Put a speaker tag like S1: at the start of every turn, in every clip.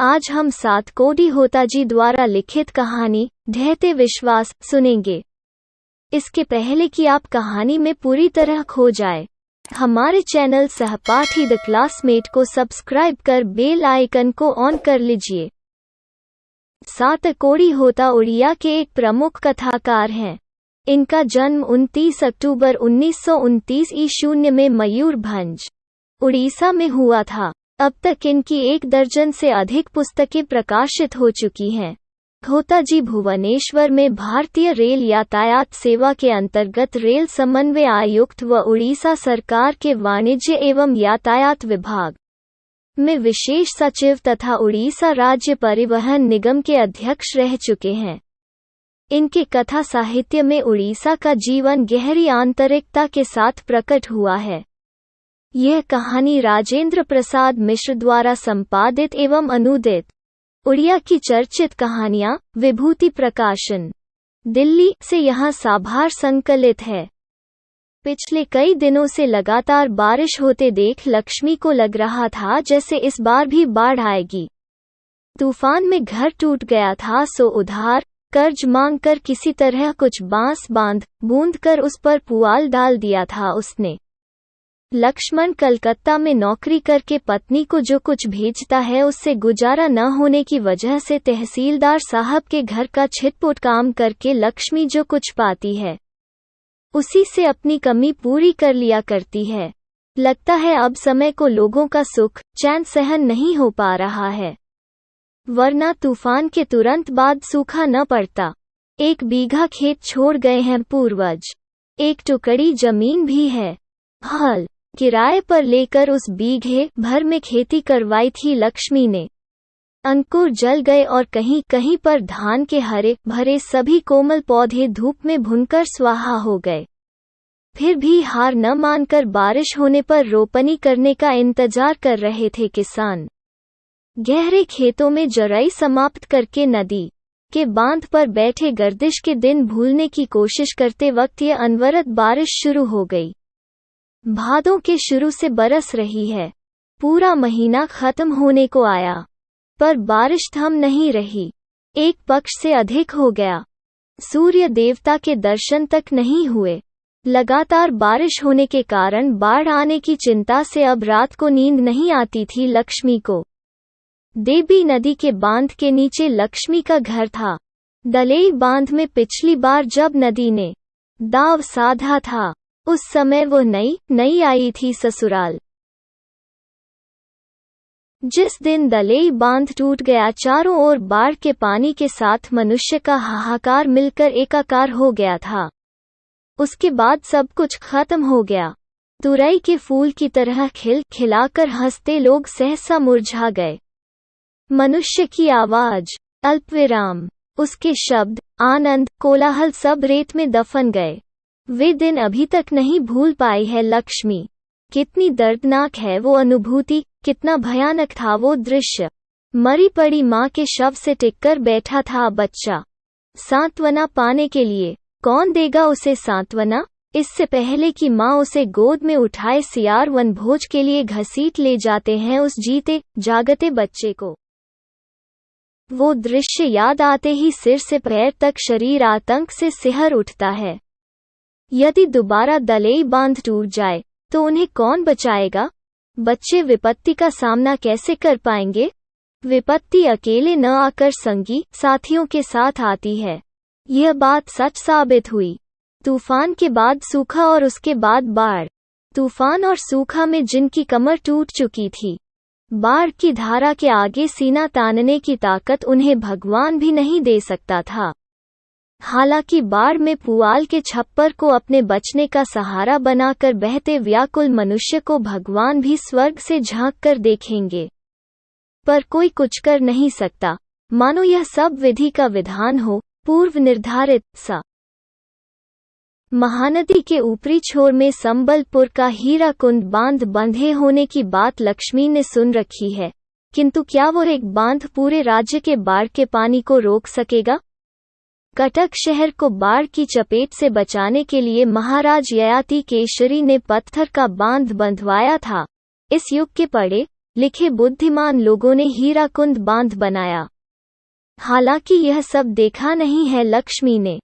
S1: आज हम सातकोडी होताजी द्वारा लिखित कहानी ढहते विश्वास सुनेंगे। इसके पहले कि आप कहानी में पूरी तरह खो जाए, हमारे चैनल सहपाठी द क्लासमेट को सब्सक्राइब कर बेल आइकन को ऑन कर लीजिए। सातकोडी होता उड़िया के एक प्रमुख कथाकार हैं। इनका जन्म 29 अक्टूबर 1929 ईशून्य में मयूरभंज, उड़ीसा में हुआ था। अब तक इनकी 1 दर्जन से अधिक पुस्तकें प्रकाशित हो चुकी हैं। होताजी भुवनेश्वर में भारतीय रेल यातायात सेवा के अंतर्गत रेल समन्वय आयुक्त व उड़ीसा सरकार के वाणिज्य एवं यातायात विभाग में विशेष सचिव तथा उड़ीसा राज्य परिवहन निगम के अध्यक्ष रह चुके हैं। इनके कथा साहित्य में उड़ीसा का जीवन गहरी आंतरिकता के साथ प्रकट हुआ है। यह कहानी राजेंद्र प्रसाद मिश्र द्वारा संपादित एवं अनुदित उड़िया की चर्चित कहानियाँ विभूति प्रकाशन, दिल्ली से यहाँ साभार संकलित है। पिछले कई दिनों से लगातार बारिश होते देख लक्ष्मी को लग रहा था जैसे इस बार भी बाढ़ आएगी। तूफान में घर टूट गया था, सो उधार कर्ज मांगकर किसी तरह कुछ बांस बांध बूंद कर उस पर पुआल डाल दिया था उसने। लक्ष्मण कलकत्ता में नौकरी करके पत्नी को जो कुछ भेजता है उससे गुजारा न होने की वजह से तहसीलदार साहब के घर का छिटपुट काम करके लक्ष्मी जो कुछ पाती है उसी से अपनी कमी पूरी कर लिया करती है। लगता है अब समय को लोगों का सुख चैन सहन नहीं हो पा रहा है, वरना तूफान के तुरंत बाद सूखा न पड़ता। 1 बीघा खेत छोड़ गए हैं पूर्वज, 1 टुकड़ी जमीन भी है। हल किराए पर लेकर उस बीघे भर में खेती करवाई थी लक्ष्मी ने। अंकुर जल गए और कहीं कहीं पर धान के हरे भरे सभी कोमल पौधे धूप में भुनकर स्वाहा हो गए। फिर भी हार न मानकर बारिश होने पर रोपनी करने का इंतजार कर रहे थे किसान। गहरे खेतों में जराई समाप्त करके नदी के बांध पर बैठे गर्दिश के दिन भूलने की कोशिश करते वक्त ये अनवरत बारिश शुरू हो गई। भादों के शुरू से बरस रही है, पूरा महीना खत्म होने को आया, पर बारिश थम नहीं रही। 1 पक्ष से अधिक हो गया, सूर्य देवता के दर्शन तक नहीं हुए। लगातार बारिश होने के कारण बाढ़ आने की चिंता से अब रात को नींद नहीं आती थी लक्ष्मी को। देवी नदी के बांध के नीचे लक्ष्मी का घर था। दलेई बांध में पिछली बार जब नदी ने दाव साधा था उस समय वो नई आई थी ससुराल। जिस दिन दलेई बांध टूट गया, चारों ओर बाढ़ के पानी के साथ मनुष्य का हाहाकार मिलकर एकाकार हो गया था। उसके बाद सब कुछ खत्म हो गया। तुरई के फूल की तरह खिलाकर हंसते लोग सहसा मुरझा गए। मनुष्य की आवाज, अल्पविराम, उसके शब्द, आनंद, कोलाहल सब रेत में दफन गए। वे दिन अभी तक नहीं भूल पाई है लक्ष्मी। कितनी दर्दनाक है वो अनुभूति, कितना भयानक था वो दृश्य। मरी पड़ी माँ के शव से टिककर बैठा था बच्चा। सांत्वना पाने के लिए कौन देगा उसे सांत्वना? इससे पहले कि माँ उसे गोद में उठाए सियार वनभोज के लिए घसीट ले जाते हैं उस जीते जागते बच्चे को। वो दृश्य याद आते ही सिर से पैर तक शरीर आतंक से सिहर उठता है। यदि दोबारा दलेई बांध टूट जाए तो उन्हें कौन बचाएगा? बच्चे विपत्ति का सामना कैसे कर पाएंगे? विपत्ति अकेले न आकर संगी साथियों के साथ आती है। यह बात सच साबित हुई। तूफान के बाद सूखा और उसके बाद बाढ़। तूफान और सूखा में जिनकी कमर टूट चुकी थी, बाढ़ की धारा के आगे सीना तानने की ताकत उन्हें भगवान भी नहीं दे सकता था। हालांकि बाढ़ में पुआल के छप्पर को अपने बचने का सहारा बनाकर बहते व्याकुल मनुष्य को भगवान भी स्वर्ग से झांक कर देखेंगे, पर कोई कुछ कर नहीं सकता, मानो यह सब विधि का विधान हो, पूर्व निर्धारित सा। महानदी के ऊपरी छोर में संबलपुर का हीराकुंड बांध बंधे होने की बात लक्ष्मी ने सुन रखी है, किंतु क्या वो एक बांध पूरे राज्य के बाढ़ के पानी को रोक सकेगा? कटक शहर को बाढ़ की चपेट से बचाने के लिए महाराज ययाति केशरी ने पत्थर का बांध बंधवाया था। इस युग के पड़े लिखे बुद्धिमान लोगों ने हीराकुंड बांध बनाया। हालांकि यह सब देखा नहीं है लक्ष्मी ने,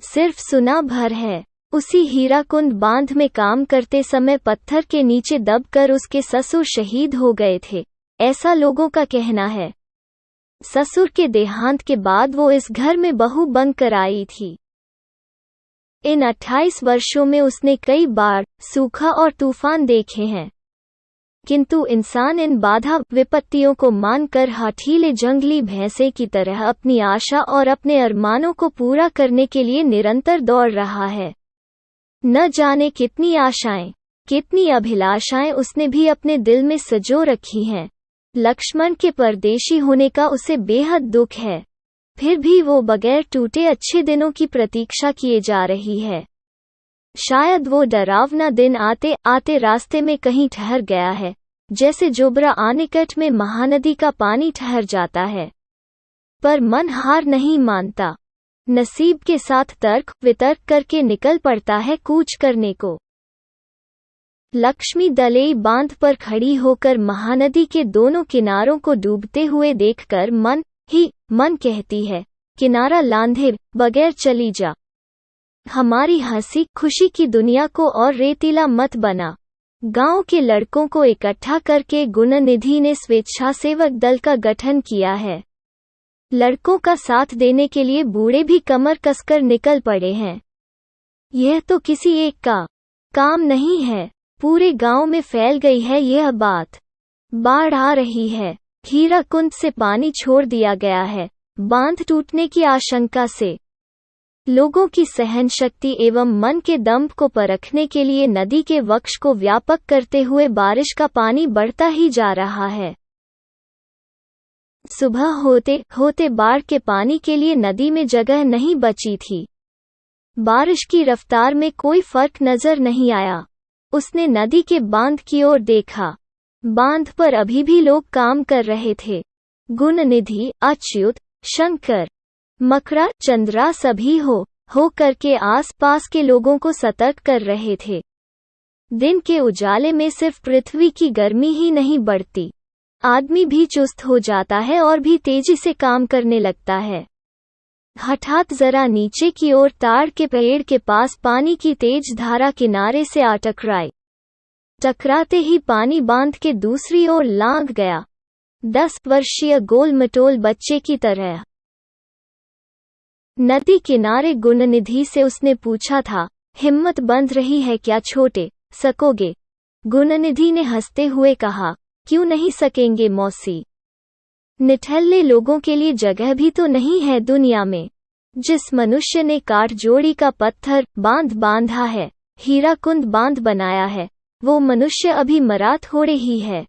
S1: सिर्फ सुना भर है। उसी हीराकुंड बांध में काम करते समय पत्थर के नीचे दबकर उसके ससुर शहीद हो गए थे, ऐसा लोगों का कहना है। ससुर के देहांत के बाद वो इस घर में बहू बनकर आई थी। इन 28 वर्षों में उसने कई बार सूखा और तूफान देखे हैं, किंतु इंसान इन बाधा विपत्तियों को मानकर हठीले जंगली भैंसे की तरह अपनी आशा और अपने अरमानों को पूरा करने के लिए निरंतर दौड़ रहा है। न जाने कितनी आशाएं, कितनी अभिलाषाएं उसने भी अपने दिल में सजो रखी हैं। लक्ष्मण के परदेशी होने का उसे बेहद दुख है, फिर भी वो बगैर टूटे अच्छे दिनों की प्रतीक्षा किए जा रही है। शायद वो डरावना दिन आते आते रास्ते में कहीं ठहर गया है, जैसे जोबरा आनेकट में महानदी का पानी ठहर जाता है। पर मन हार नहीं मानता, नसीब के साथ तर्क वितर्क करके निकल पड़ता है कूच करने को। लक्ष्मी दलेई बांध पर खड़ी होकर महानदी के दोनों किनारों को डूबते हुए देखकर मन ही मन कहती है, किनारा लांधे बगैर चली जा। हमारी हंसी खुशी की दुनिया को और रेतीला मत बना। गांव के लड़कों को इकट्ठा करके गुणनिधि ने स्वेच्छासेवक दल का गठन किया है। लड़कों का साथ देने के लिए बूढ़े भी कमर कसकर निकल पड़े हैं। यह तो किसी एक का काम नहीं है, पूरे गांव में फैल गई है यह बात। बाढ़ आ रही है, हीराकुंड से पानी छोड़ दिया गया है, बांध टूटने की आशंका से। लोगों की सहन शक्ति एवं मन के दम्भ को परखने के लिए नदी के वक्ष को व्यापक करते हुए बारिश का पानी बढ़ता ही जा रहा है। सुबह होते होते बाढ़ के पानी के लिए नदी में जगह नहीं बची थी। बारिश की रफ्तार में कोई फर्क नजर नहीं आया। उसने नदी के बांध की ओर देखा। बांध पर अभी भी लोग काम कर रहे थे। गुणनिधि, अच्युत, शंकर, मकरा, चंद्रा सभी हो करके आस-पास के लोगों को सतर्क कर रहे थे। दिन के उजाले में सिर्फ पृथ्वी की गर्मी ही नहीं बढ़ती, आदमी भी चुस्त हो जाता है और भी तेजी से काम करने लगता है। हठात जरा नीचे की ओर ताड़ के पेड़ के पास पानी की तेज धारा किनारे से आ टकराई। टकराते ही पानी बांध के दूसरी ओर लांघ गया, 10 वर्षीय गोल-मटोल बच्चे की तरह। नदी किनारे गुणनिधि से उसने पूछा था, हिम्मत बंध रही है क्या छोटे, सकोगे? गुणनिधि ने हंसते हुए कहा, क्यों नहीं सकेंगे मौसी। निठल्ले लोगों के लिए जगह भी तो नहीं है दुनिया में। जिस मनुष्य ने काठ जोड़ी का पत्थर बांध बांधा है, हीराकुंड बांध बनाया है, वो मनुष्य अभी मरा थोड़े ही है।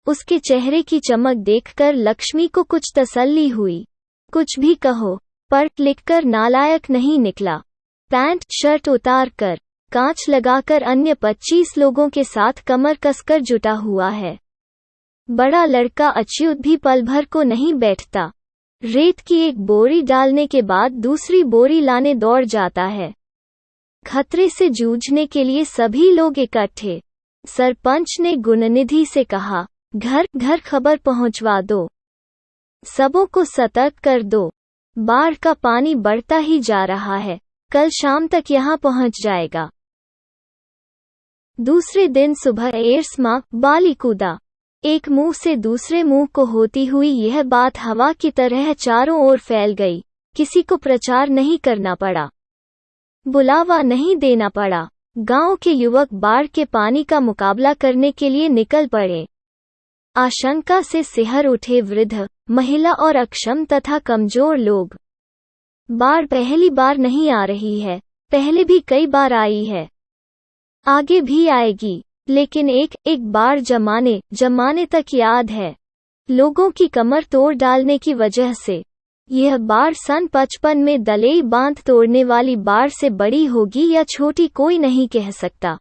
S1: उसके चेहरे की चमक देखकर लक्ष्मी को कुछ तसल्ली हुई। कुछ भी कहो, पढ़ लिखकर नालायक नहीं निकला। पैंट शर्ट उतार कर, कांच लगाकर अन्य 25 लोगों के साथ कमर कसकर जुटा हुआ है। बड़ा लड़का अच्युत भी पल भर को नहीं बैठता। रेत की एक बोरी डालने के बाद दूसरी बोरी लाने दौड़ जाता है। खतरे से जूझने के लिए सभी लोग इकट्ठे। सरपंच ने गुणनिधि से कहा, घर घर खबर पहुंचवा दो, सबों को सतर्क कर दो। बाढ़ का पानी बढ़ता ही जा रहा है, कल शाम तक यहां पहुंच जाएगा। दूसरे दिन सुबह एर्समा बाली कूदा। एक मुंह से दूसरे मुंह को होती हुई यह बात हवा की तरह चारों ओर फैल गई। किसी को प्रचार नहीं करना पड़ा, बुलावा नहीं देना पड़ा। गांव के युवक बाढ़ के पानी का मुकाबला करने के लिए निकल पड़े। आशंका से सिहर उठे वृद्ध, महिला और अक्षम तथा कमजोर लोग। बाढ़ पहली बार नहीं आ रही है, पहले भी कई बार आई है, आगे भी आएगी, लेकिन एक बार जमाने तक याद है। लोगों की कमर तोड़ डालने की वजह से यह बाढ़ सन 55 में दलेई बांध तोड़ने वाली बाढ़ से बड़ी होगी या छोटी कोई नहीं कह सकता।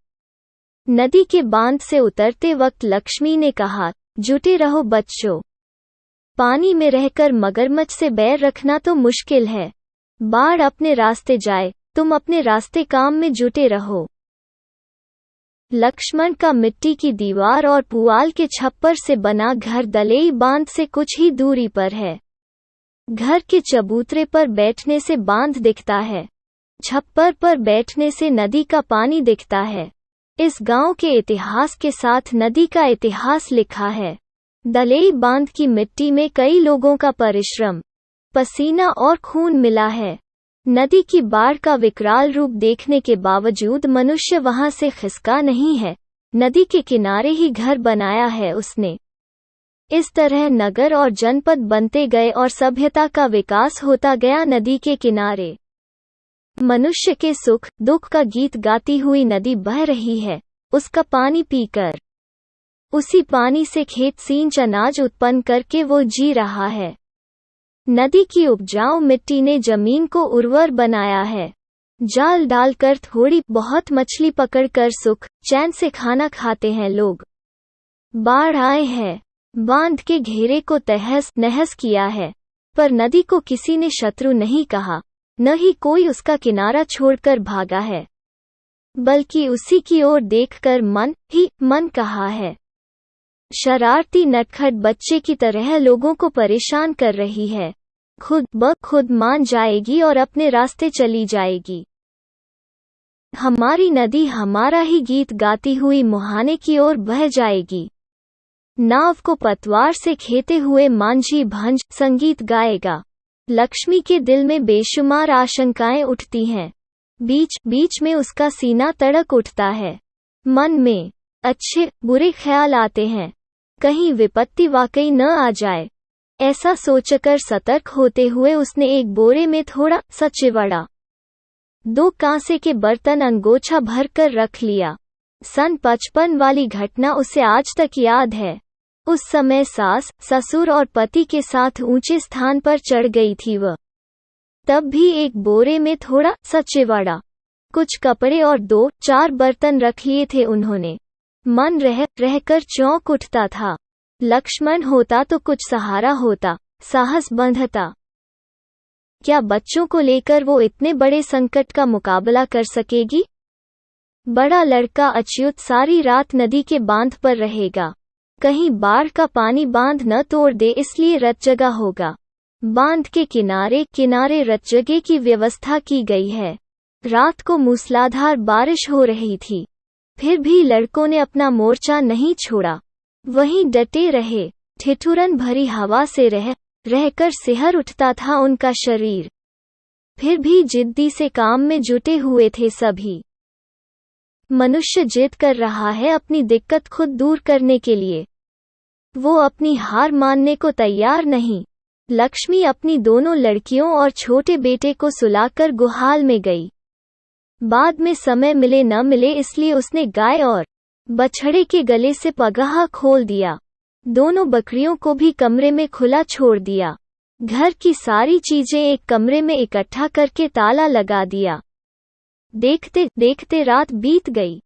S1: नदी के बांध से उतरते वक्त लक्ष्मी ने कहा, जुटे रहो बच्चों। पानी में रहकर मगरमच्छ से बैर रखना तो मुश्किल है। बाढ़ अपने रास्ते जाए, तुम अपने रास्ते काम में जुटे रहो। लक्ष्मण का मिट्टी की दीवार और पुआल के छप्पर से बना घर दलेई बांध से कुछ ही दूरी पर है। घर के चबूतरे पर बैठने से बांध दिखता है, छप्पर पर बैठने से नदी का पानी दिखता है। इस गांव के इतिहास के साथ नदी का इतिहास लिखा है। दलेई बांध की मिट्टी में कई लोगों का परिश्रम, पसीना और खून मिला है। नदी की बाढ़ का विकराल रूप देखने के बावजूद मनुष्य वहां से खिसका नहीं है। नदी के किनारे ही घर बनाया है उसने। इस तरह नगर और जनपद बनते गए और सभ्यता का विकास होता गया नदी के किनारे। मनुष्य के सुख दुख का गीत गाती हुई नदी बह रही है, उसका पानी पीकर। उसी पानी से खेत सींच अनाज उत्पन्न करके वो जी रहा है। नदी की उपजाऊ मिट्टी ने जमीन को उर्वर बनाया है। जाल डालकर थोड़ी बहुत मछली पकड़कर सुख चैन से खाना खाते हैं लोग। बाढ़ आए है, बांध के घेरे को तहस नहस किया है, पर नदी को किसी ने शत्रु नहीं कहा, न ही कोई उसका किनारा छोड़कर भागा है, बल्कि उसी की ओर देखकर मन ही मन कहा है। शरारती नटखट बच्चे की तरह लोगों को परेशान कर रही है। खुद ब खुद मान जाएगी और अपने रास्ते चली जाएगी। हमारी नदी हमारा ही गीत गाती हुई मुहाने की ओर बह जाएगी। नाव को पतवार से खेते हुए मांझी भंज संगीत गाएगा। लक्ष्मी के दिल में बेशुमार आशंकाएं उठती हैं। बीच बीच में उसका सीना तड़क उठता है। मन में अच्छे बुरे ख्याल आते हैं, कहीं विपत्ति वाकई न आ जाए। ऐसा सोचकर सतर्क होते हुए उसने एक बोरे में थोड़ा सा चिवड़ा, 2 कांसे के बर्तन अंगोछा भरकर रख लिया। सन 55 वाली घटना उसे आज तक याद है। उस समय सास ससुर और पति के साथ ऊंचे स्थान पर चढ़ गई थी वह। तब भी एक बोरे में थोड़ा सा चिवड़ा, कुछ कपड़े और 2-4 बर्तन रख लिए थे उन्होंने। मन रहकर चौंक उठता था। लक्ष्मण होता तो कुछ सहारा होता, साहस बंधता। क्या बच्चों को लेकर वो इतने बड़े संकट का मुकाबला कर सकेगी? बड़ा लड़का अच्युत सारी रात नदी के बांध पर रहेगा। कहीं बाढ़ का पानी बांध न तोड़ दे, इसलिए रतजगा होगा। बांध के किनारे किनारे रतजगे की व्यवस्था की गई है। रात को मूसलाधार बारिश हो रही थी, फिर भी लड़कों ने अपना मोर्चा नहीं छोड़ा, वहीं डटे रहे। ठिठुरन भरी हवा से रहकर सिहर उठता था उनका शरीर, फिर भी जिद्दी से काम में जुटे हुए थे सभी। मनुष्य जिद कर रहा है अपनी दिक्कत खुद दूर करने के लिए, वो अपनी हार मानने को तैयार नहीं। लक्ष्मी अपनी दोनों लड़कियों और छोटे बेटे को सुलाकर गुहाल में गई। बाद में समय मिले न मिले इसलिए उसने गाय और बछड़े के गले से पगाहा खोल दिया। दोनों बकरियों को भी कमरे में खुला छोड़ दिया। घर की सारी चीजें एक कमरे में इकट्ठा करके ताला लगा दिया। देखते देखते रात बीत गई।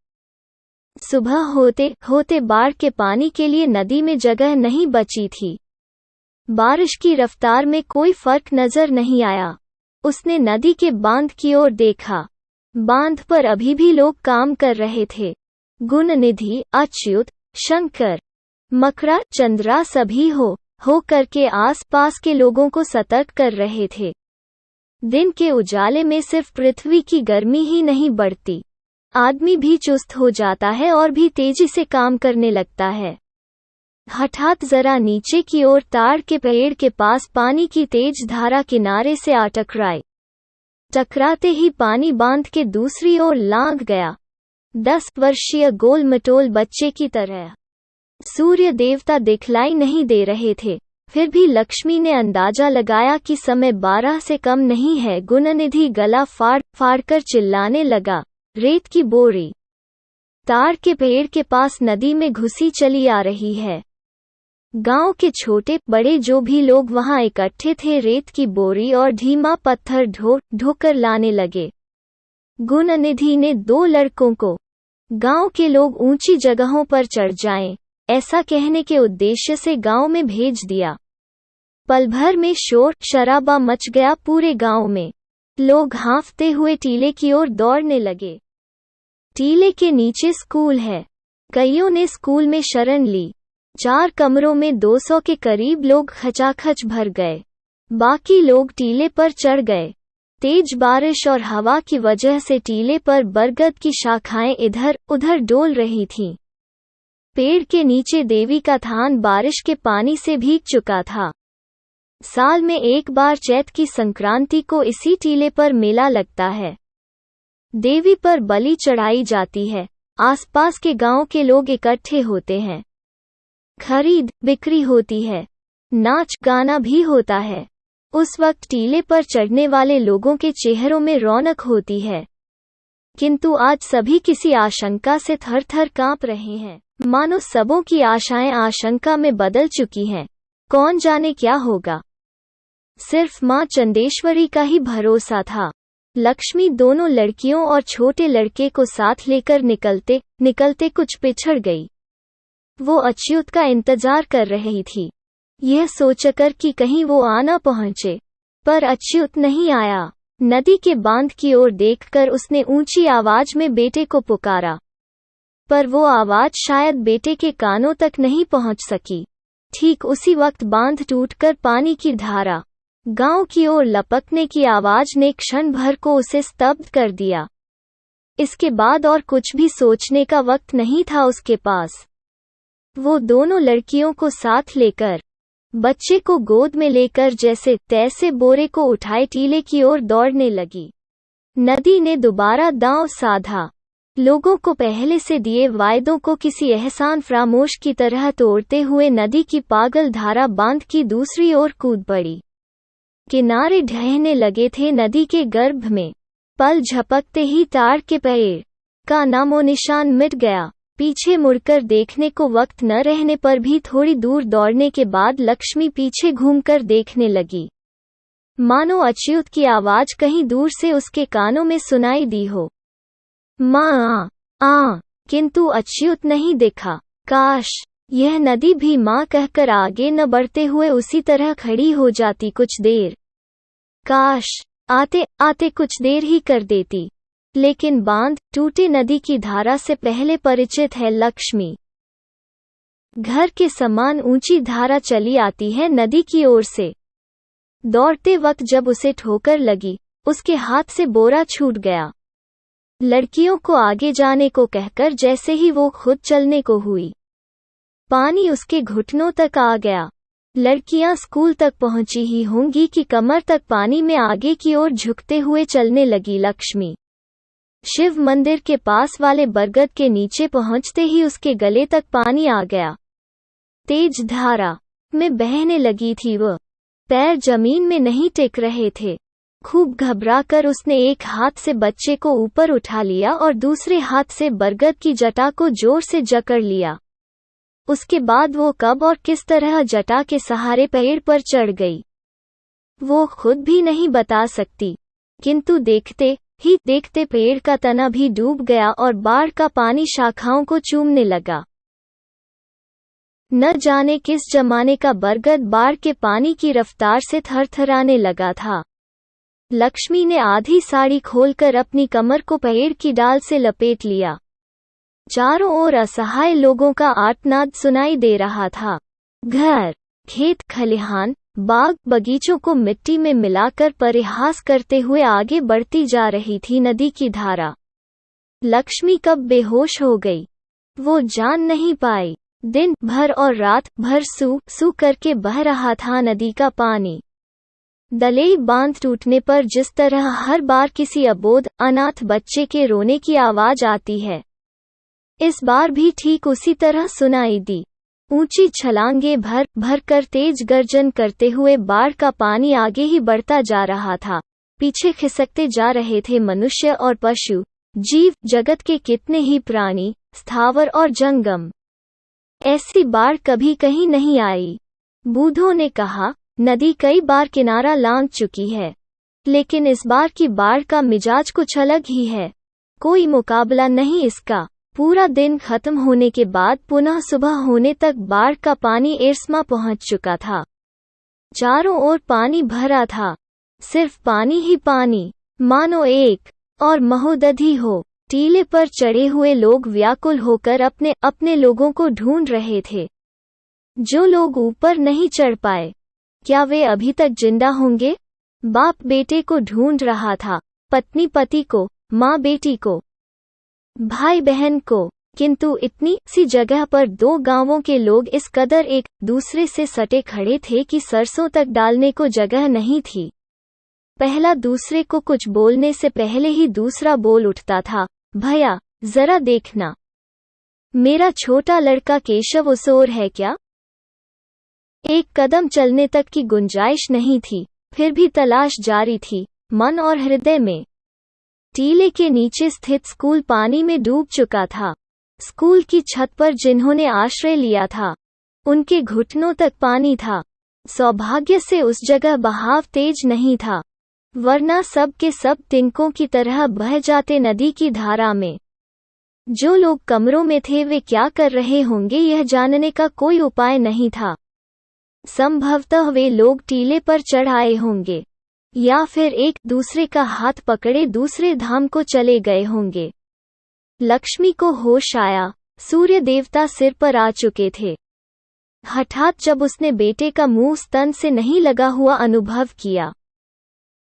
S1: सुबह होते होते बाढ़ के पानी के लिए नदी में जगह नहीं बची थी। बारिश की रफ्तार में कोई फर्क नजर नहीं आया। उसने नदी के बांध की ओर देखा। बांध पर अभी भी लोग काम कर रहे थे। गुणनिधि, अच्युत, शंकर, मकरा, चंद्रा सभी हो करके आस पास के लोगों को सतर्क कर रहे थे। दिन के उजाले में सिर्फ पृथ्वी की गर्मी ही नहीं बढ़ती, आदमी भी चुस्त हो जाता है और भी तेजी से काम करने लगता है। हठात जरा नीचे की ओर ताड़ के पेड़ के पास पानी की तेज धारा किनारे से आ टकराई। टकराते ही पानी बांध के दूसरी ओर लांघ गया। 10 वर्षीय गोल मटोल बच्चे की तरह। सूर्य देवता दिखलाई नहीं दे रहे थे, फिर भी लक्ष्मी ने अंदाजा लगाया कि समय 12 से कम नहीं है। गुणनिधि गला फाड़ कर चिल्लाने लगा, रेत की बोरी ताड़ के पेड़ के पास नदी में घुसी चली आ रही है। गांव के छोटे बड़े जो भी लोग वहां इकट्ठे थे रेत की बोरी और ढीमा पत्थर ढोकर लाने लगे। गुणनिधि ने 2 लड़कों को गांव के लोग ऊंची जगहों पर चढ़ जाएं, ऐसा कहने के उद्देश्य से गांव में भेज दिया। पल भर में शोर शराबा मच गया पूरे गांव में। लोग हाँफते हुए टीले की ओर दौड़ने लगे। टीले के नीचे स्कूल है। कईयों ने स्कूल में शरण ली। 4 कमरों में 200 के करीब लोग खचाखच भर गए। बाकी लोग टीले पर चढ़ गए। तेज बारिश और हवा की वजह से टीले पर बरगद की शाखाएं इधर उधर डोल रही थीं। पेड़ के नीचे देवी का थान बारिश के पानी से भीग चुका था। साल में एक बार चैत की संक्रांति को इसी टीले पर मेला लगता है। देवी पर बलि चढ़ाई जाती है। आसपास के गांव के लोग इकट्ठे होते हैं। खरीद बिक्री होती है। नाच गाना भी होता है। उस वक्त टीले पर चढ़ने वाले लोगों के चेहरों में रौनक होती है। किंतु आज सभी किसी आशंका से थर-थर कांप रहे हैं, मानो सबों की आशाएं आशंका में बदल चुकी हैं। कौन जाने क्या होगा। सिर्फ मां चंदेश्वरी का ही भरोसा था। लक्ष्मी दोनों लड़कियों और छोटे लड़के को साथ लेकर निकलते निकलते कुछ पिछड़ गई। वो अच्युत का इंतजार कर रही थी, यह सोचकर कि कहीं वो आ न पहुंचे, पर अच्युत नहीं आया। नदी के बांध की ओर देखकर उसने ऊंची आवाज में बेटे को पुकारा, पर वो आवाज शायद बेटे के कानों तक नहीं पहुंच सकी। ठीक उसी वक्त बांध टूटकर पानी की धारा गांव की ओर लपकने की आवाज ने क्षण भर को उसे स्तब्ध कर दिया। इसके बाद और कुछ भी सोचने का वक्त नहीं था उसके पास। वो दोनों लड़कियों को साथ लेकर, बच्चे को गोद में लेकर जैसे तैसे बोरे को उठाए टीले की ओर दौड़ने लगी। नदी ने दोबारा दांव साधा। लोगों को पहले से दिए वायदों को किसी एहसान फरामोश की तरह तोड़ते हुए नदी की पागल धारा बांध की दूसरी ओर कूद पड़ी। किनारे ढहने लगे थे नदी के गर्भ में। पल झपकते ही ताड़ के पेड़ का नामो निशान मिट गया। पीछे मुड़कर देखने को वक्त न रहने पर भी थोड़ी दूर दौड़ने के बाद लक्ष्मी पीछे घूमकर देखने लगी, मानो अच्युत की आवाज कहीं दूर से उसके कानों में सुनाई दी हो। माँ आ, किंतु अच्युत नहीं दिखा। काश यह नदी भी माँ कहकर आगे न बढ़ते हुए उसी तरह खड़ी हो जाती कुछ देर। काश आते आते कुछ देर ही कर देती। लेकिन बांध टूटे नदी की धारा से पहले परिचित है लक्ष्मी। घर के समान ऊंची धारा चली आती है नदी की ओर से। दौड़ते वक्त जब उसे ठोकर लगी, उसके हाथ से बोरा छूट गया। लड़कियों को आगे जाने को कहकर जैसे ही वो खुद चलने को हुई, पानी उसके घुटनों तक आ गया। लड़कियां स्कूल तक पहुंची ही होंगी कि कमर तक पानी में आगे की ओर झुकते हुए चलने लगी लक्ष्मी। शिव मंदिर के पास वाले बरगद के नीचे पहुंचते ही उसके गले तक पानी आ गया। तेज धारा में बहने लगी थी वह। पैर जमीन में नहीं टिक रहे थे। खूब घबराकर उसने एक हाथ से बच्चे को ऊपर उठा लिया और दूसरे हाथ से बरगद की जटा को जोर से जकड़ लिया। उसके बाद वो कब और किस तरह जटा के सहारे पेड़ पर चढ़ गई, वो खुद भी नहीं बता सकती। किंतु देखते ही देखते पेड़ का तना भी डूब गया और बाढ़ का पानी शाखाओं को चूमने लगा। न जाने किस जमाने का बरगद बाढ़ के पानी की रफ्तार से थरथराने लगा था। लक्ष्मी ने आधी साड़ी खोलकर अपनी कमर को पेड़ की डाल से लपेट लिया। चारों ओर असहाय लोगों का आर्तनाद सुनाई दे रहा था। घर, खेत खलिहान, बाग बगीचों को मिट्टी में मिलाकर परिहास करते हुए आगे बढ़ती जा रही थी नदी की धारा। लक्ष्मी कब बेहोश हो गई, वो जान नहीं पाई। दिन भर और रात भर सू सू करके बह रहा था नदी का पानी। दलेई बांध टूटने पर जिस तरह हर बार किसी अबोध अनाथ बच्चे के रोने की आवाज आती है, इस बार भी ठीक उसी तरह सुनाई दी। ऊंची छलांगे भर भर कर तेज गर्जन करते हुए बाढ़ का पानी आगे ही बढ़ता जा रहा था। पीछे खिसकते जा रहे थे मनुष्य और पशु, जीव जगत के कितने ही प्राणी, स्थावर और जंगम। ऐसी बाढ़ कभी कहीं नहीं आई। बूढ़ों ने कहा, नदी कई बार किनारा लांघ चुकी है, लेकिन इस बार की बाढ़ का मिजाज कुछ अलग ही है। कोई मुकाबला नहीं इसका। पूरा दिन खत्म होने के बाद पुनः सुबह होने तक बाढ़ का पानी एरस्मा पहुंच चुका था। चारों ओर पानी भरा था, सिर्फ पानी ही पानी, मानो एक और महोदधि हो। टीले पर चढ़े हुए लोग व्याकुल होकर अपने अपने लोगों को ढूंढ रहे थे। जो लोग ऊपर नहीं चढ़ पाए, क्या वे अभी तक जिंदा होंगे? बाप बेटे को ढूंढ रहा था, पत्नी पति को, माँ बेटी को, भाई बहन को, किंतु इतनी सी जगह पर दो गांवों के लोग इस कदर एक दूसरे से सटे खड़े थे कि सरसों तक डालने को जगह नहीं थी। पहला दूसरे को कुछ बोलने से पहले ही दूसरा बोल उठता था, भैया जरा देखना, मेरा छोटा लड़का केशव उस ओर है क्या? एक कदम चलने तक की गुंजाइश नहीं थी, फिर भी तलाश जारी थी, मन और हृदय में। टीले के नीचे स्थित स्कूल पानी में डूब चुका था। स्कूल की छत पर जिन्होंने आश्रय लिया था, उनके घुटनों तक पानी था। सौभाग्य से उस जगह बहाव तेज नहीं था, वरना सब के सब तिनकों की तरह बह जाते नदी की धारा में। जो लोग कमरों में थे वे क्या कर रहे होंगे यह जानने का कोई उपाय नहीं था। संभवतः वे लोग टीले पर चढ़ आए होंगे, या फिर एक दूसरे का हाथ पकड़े दूसरे धाम को चले गए होंगे। लक्ष्मी को होश आया, सूर्य देवता सिर पर आ चुके थे। हठात जब उसने बेटे का मुंह स्तन से नहीं लगा हुआ अनुभव किया,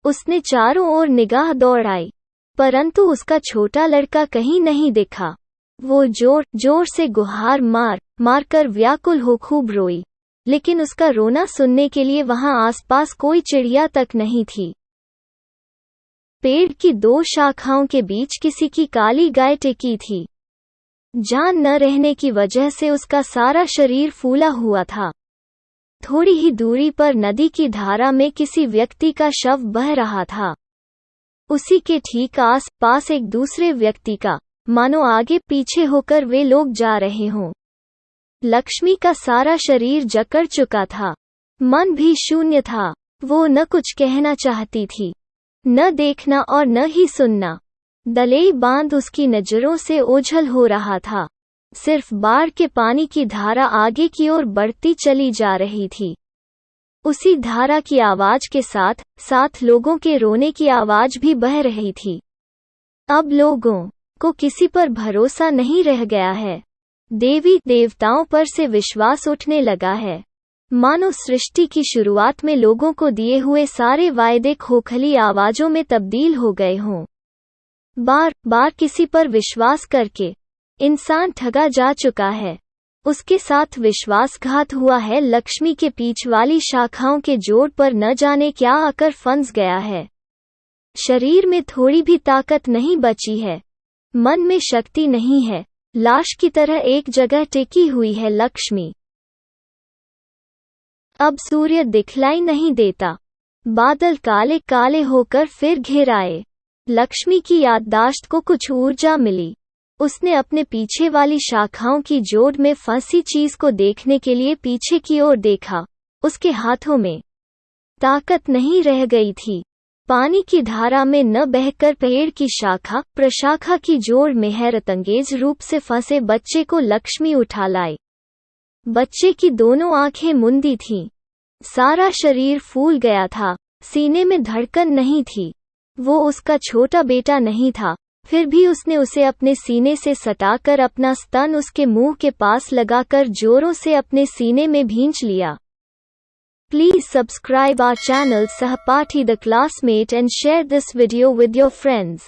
S1: उसने चारों ओर निगाह दौड़ाई, परंतु उसका छोटा लड़का कहीं नहीं दिखा। वो जोर जोर से गुहार मारकर व्याकुल हो खूब रोई, लेकिन उसका रोना सुनने के लिए वहां आसपास कोई चिड़िया तक नहीं थी। पेड़ की दो शाखाओं के बीच किसी की काली गाय टिकी थी। जान न रहने की वजह से उसका सारा शरीर फूला हुआ था। थोड़ी ही दूरी पर नदी की धारा में किसी व्यक्ति का शव बह रहा था। उसी के ठीक आस पास एक दूसरे व्यक्ति का, मानो आगे पीछे होकर वे लोग जा रहे हों। लक्ष्मी का सारा शरीर जकड़ चुका था, मन भी शून्य था। वो न कुछ कहना चाहती थी, न देखना और न ही सुनना। दलेई बांध उसकी नजरों से ओझल हो रहा था। सिर्फ बाढ़ के पानी की धारा आगे की ओर बढ़ती चली जा रही थी। उसी धारा की आवाज के साथ साथ लोगों के रोने की आवाज भी बह रही थी। अब लोगों को किसी पर भरोसा नहीं रह गया है। देवी देवताओं पर से विश्वास उठने लगा है, मानो सृष्टि की शुरुआत में लोगों को दिए हुए सारे वायदे खोखली आवाजों में तब्दील हो गए हों। बार बार किसी पर विश्वास करके इंसान ठगा जा चुका है, उसके साथ विश्वासघात हुआ है। लक्ष्मी के पीछ वाली शाखाओं के जोड़ पर न जाने क्या आकर फंस गया है। शरीर में थोड़ी भी ताकत नहीं बची है, मन में शक्ति नहीं है। लाश की तरह एक जगह टिकी हुई है लक्ष्मी। अब सूर्य दिखलाई नहीं देता, बादल काले काले होकर फिर घिर आए। लक्ष्मी की याददाश्त को कुछ ऊर्जा मिली। उसने अपने पीछे वाली शाखाओं की जोड़ में फंसी चीज को देखने के लिए पीछे की ओर देखा। उसके हाथों में ताकत नहीं रह गई थी। पानी की धारा में न बहकर पेड़ की शाखा प्रशाखा की जोड़ में हैरतअंगेज रूप से फंसे बच्चे को लक्ष्मी उठा लाई। बच्चे की दोनों आंखें मुंदी थीं, सारा शरीर फूल गया था, सीने में धड़कन नहीं थी। वो उसका छोटा बेटा नहीं था, फिर भी उसने उसे अपने सीने से सटाकर अपना स्तन उसके मुंह के पास लगाकर जोरों से अपने सीने में भींच लिया। Please subscribe our channel Sahapati the Classmate and share this video with your friends.